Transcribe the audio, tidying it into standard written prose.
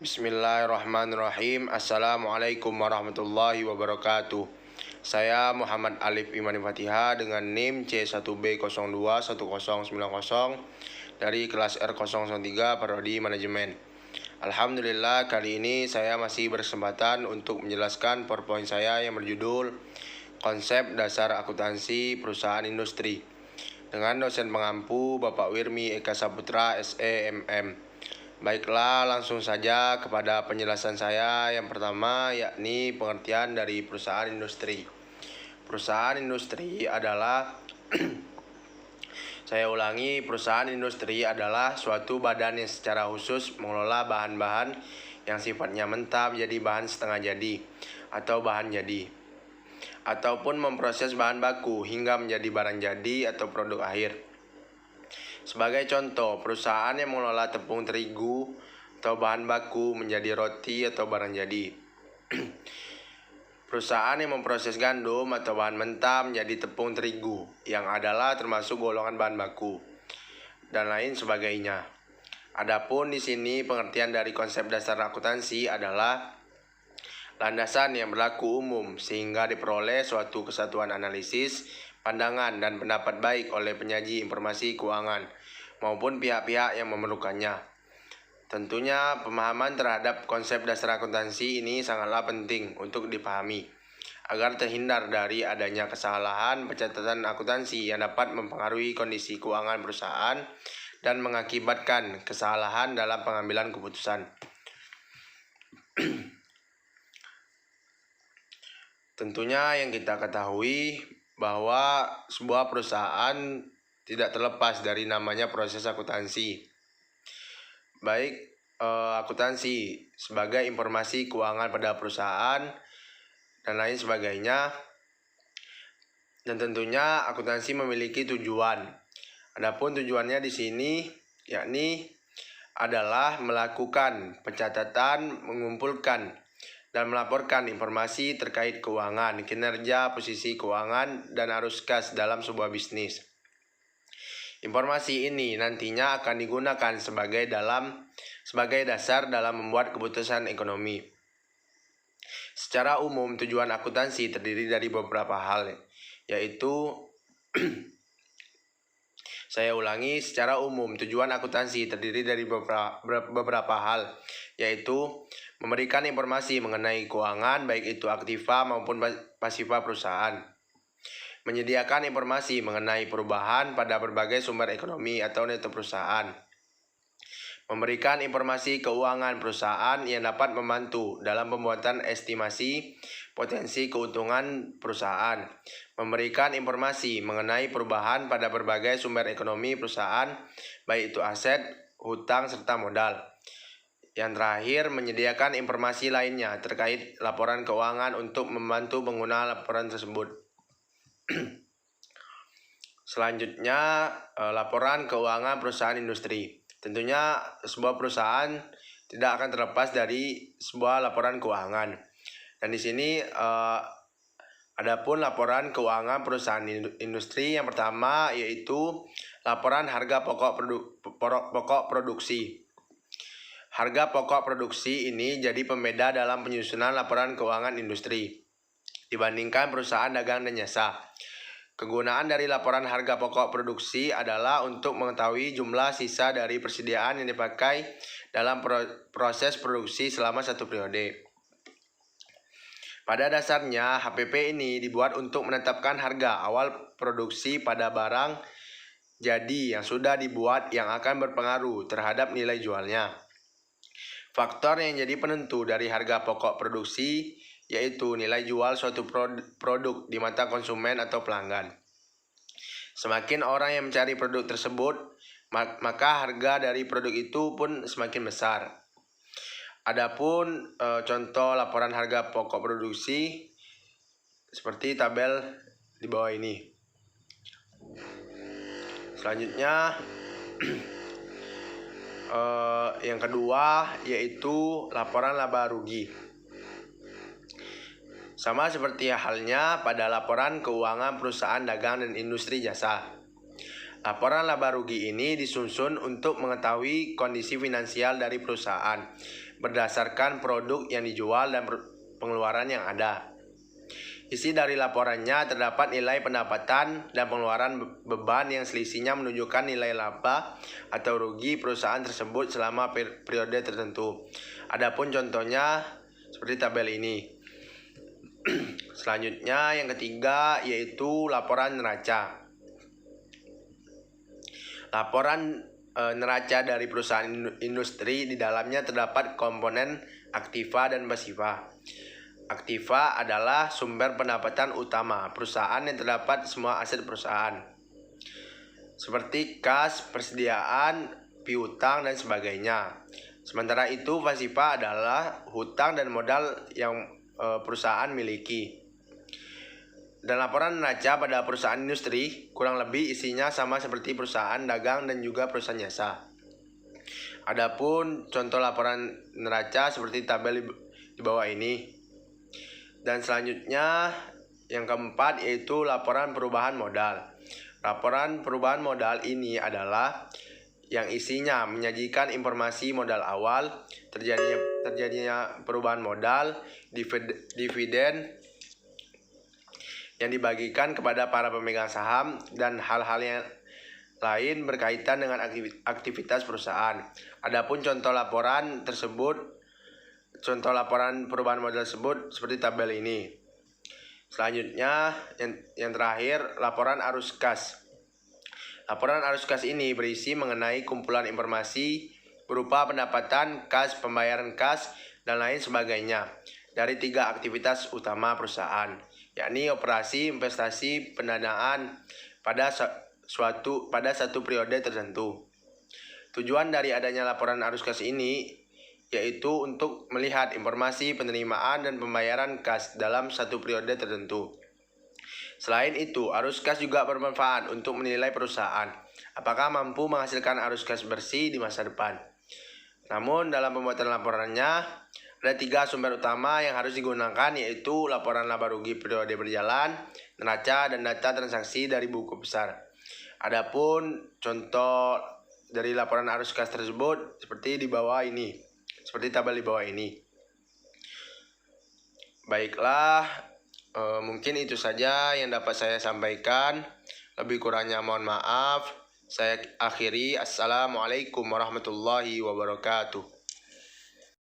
Bismillahirrahmanirrahim. Assalamualaikum warahmatullahi wabarakatuh. Saya Muhammad Alif Imani Fatihah dengan NIM C1B021090 dari kelas R013 Prodi Manajemen. Alhamdulillah, kali ini saya masih berkesempatan untuk menjelaskan PowerPoint saya yang berjudul Konsep Dasar Akuntansi Perusahaan Industri dengan dosen pengampu Bapak Wirmi Eka Saputra SEMM. Baiklah, langsung saja kepada penjelasan saya. Yang pertama yakni pengertian dari perusahaan industri. Perusahaan industri adalah saya ulangi, perusahaan industri adalah suatu badan yang secara khusus mengelola bahan-bahan yang sifatnya mentah menjadi bahan setengah jadi atau bahan jadi, ataupun memproses bahan baku hingga menjadi barang jadi atau produk akhir. Sebagai contoh, perusahaan yang mengelola tepung terigu atau bahan baku menjadi roti atau barang jadi. Perusahaan yang memproses gandum atau bahan mentah menjadi tepung terigu yang adalah termasuk golongan bahan baku dan lain sebagainya. Adapun di sini pengertian dari konsep dasar akuntansi adalah landasan yang berlaku umum sehingga diperoleh suatu kesatuan analisis, pandangan, dan pendapat baik oleh penyaji informasi keuangan maupun pihak-pihak yang memerlukannya. Tentunya pemahaman terhadap konsep dasar akuntansi ini sangatlah penting untuk dipahami agar terhindar dari adanya kesalahan pencatatan akuntansi yang dapat mempengaruhi kondisi keuangan perusahaan dan mengakibatkan kesalahan dalam pengambilan keputusan. Tentunya yang kita ketahui bahwa sebuah perusahaan tidak terlepas dari namanya proses akuntansi. Baik akuntansi sebagai informasi keuangan pada perusahaan dan lain sebagainya. Dan tentunya akuntansi memiliki tujuan. Adapun tujuannya di sini yakni adalah melakukan pencatatan, mengumpulkan dan melaporkan informasi terkait keuangan, kinerja, posisi keuangan, dan arus kas dalam sebuah bisnis. Informasi ini nantinya akan digunakan sebagai dasar dalam membuat keputusan ekonomi. Secara umum, tujuan akuntansi terdiri dari beberapa hal, yaitu saya ulangi, secara umum tujuan akuntansi terdiri dari beberapa hal, yaitu memberikan informasi mengenai keuangan baik itu aktiva maupun pasiva perusahaan, menyediakan informasi mengenai perubahan pada berbagai sumber ekonomi atau neto perusahaan, memberikan informasi keuangan perusahaan yang dapat membantu dalam pembuatan estimasi potensi keuntungan perusahaan, memberikan informasi mengenai perubahan pada berbagai sumber ekonomi perusahaan baik itu aset, hutang, serta modal. Yang terakhir, menyediakan informasi lainnya terkait laporan keuangan untuk membantu pengguna laporan tersebut. Selanjutnya, laporan keuangan perusahaan industri. Tentunya sebuah perusahaan tidak akan terlepas dari sebuah laporan keuangan. Dan di sini adapun laporan keuangan perusahaan industri yang pertama yaitu laporan harga pokok produksi. Harga pokok produksi ini jadi pembeda dalam penyusunan laporan keuangan industri dibandingkan perusahaan dagang dan jasa. Kegunaan dari laporan harga pokok produksi adalah untuk mengetahui jumlah sisa dari persediaan yang dipakai dalam proses produksi selama satu periode. Pada dasarnya, HPP ini dibuat untuk menetapkan harga awal produksi pada barang jadi yang sudah dibuat yang akan berpengaruh terhadap nilai jualnya. Faktor yang jadi penentu dari harga pokok produksi yaitu nilai jual suatu produk di mata konsumen atau pelanggan. Semakin orang yang mencari produk tersebut, maka harga dari produk itu pun semakin besar. Adapun contoh laporan harga pokok produksi seperti tabel di bawah ini. Selanjutnya yang kedua yaitu laporan laba rugi. Sama seperti halnya pada laporan keuangan perusahaan dagang dan industri jasa. Laporan laba rugi ini disusun untuk mengetahui kondisi finansial dari perusahaan, berdasarkan produk yang dijual dan pengeluaran yang ada. Isi dari laporannya terdapat nilai pendapatan dan pengeluaran beban yang selisihnya menunjukkan nilai laba atau rugi perusahaan tersebut selama periode tertentu. Adapun contohnya seperti tabel ini. Selanjutnya yang ketiga yaitu laporan neraca. Laporan neraca dari perusahaan industri, di dalamnya terdapat komponen aktiva dan pasiva. Aktiva adalah sumber pendapatan utama perusahaan yang terdapat semua aset perusahaan, seperti kas, persediaan, piutang, dan sebagainya. Sementara itu pasiva adalah hutang dan modal yang perusahaan miliki. Dan laporan neraca pada perusahaan industri kurang lebih isinya sama seperti perusahaan dagang dan juga perusahaan jasa. Adapun contoh laporan neraca seperti tabel di bawah ini. Dan selanjutnya yang keempat yaitu laporan perubahan modal. Laporan perubahan modal ini adalah yang isinya menyajikan informasi modal awal, terjadinya perubahan modal, dividen yang dibagikan kepada para pemegang saham, dan hal-hal yang lain berkaitan dengan aktivitas perusahaan. Adapun contoh laporan perubahan modal tersebut seperti tabel ini. Selanjutnya yang terakhir, laporan arus kas. Laporan arus kas ini berisi mengenai kumpulan informasi berupa pendapatan kas, pembayaran kas, dan lain sebagainya dari 3 aktivitas utama perusahaan, yakni operasi, investasi, pendanaan pada satu periode tertentu. Tujuan dari adanya laporan arus kas ini yaitu untuk melihat informasi penerimaan dan pembayaran kas dalam satu periode tertentu. Selain itu, arus kas juga bermanfaat untuk menilai perusahaan apakah mampu menghasilkan arus kas bersih di masa depan. Namun dalam pembuatan laporannya ada 3 sumber utama yang harus digunakan, yaitu laporan laba rugi periode berjalan, neraca, dan data transaksi dari buku besar. Adapun contoh dari laporan arus kas tersebut seperti di bawah ini, seperti tabel di bawah ini. Baiklah, mungkin itu saja yang dapat saya sampaikan. Lebih kurangnya mohon maaf. Saya akhiri. Assalamualaikum warahmatullahi wabarakatuh.